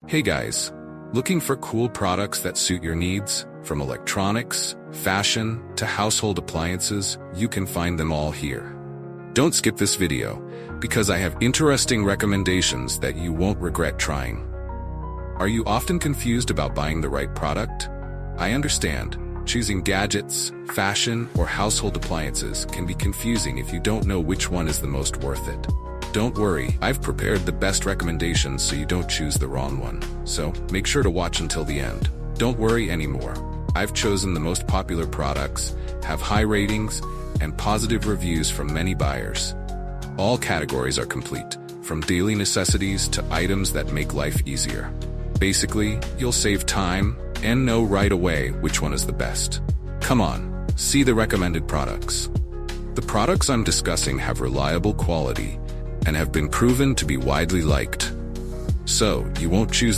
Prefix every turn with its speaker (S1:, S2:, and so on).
S1: Hey guys, looking for cool products that suit your needs? From electronics, fashion, to household appliances, you can find them all here. Don't skip this video, because I have interesting recommendations that you won't regret trying. Are you often confused about buying the right product? I understand. Choosing gadgets, fashion, or household appliances can be confusing if you don't know which one is the most worth it. Don't worry, I've prepared the best recommendations so you don't choose the wrong one. So, make sure to watch until the end. Don't worry anymore. I've chosen the most popular products, have high ratings, and positive reviews from many buyers. All categories are complete, from daily necessities to items that make life easier. Basically, you'll save time and know right away which one is the best. Come on, see the recommended products. The products I'm discussing have reliable quality and have been proven to be widely liked. So, you won't choose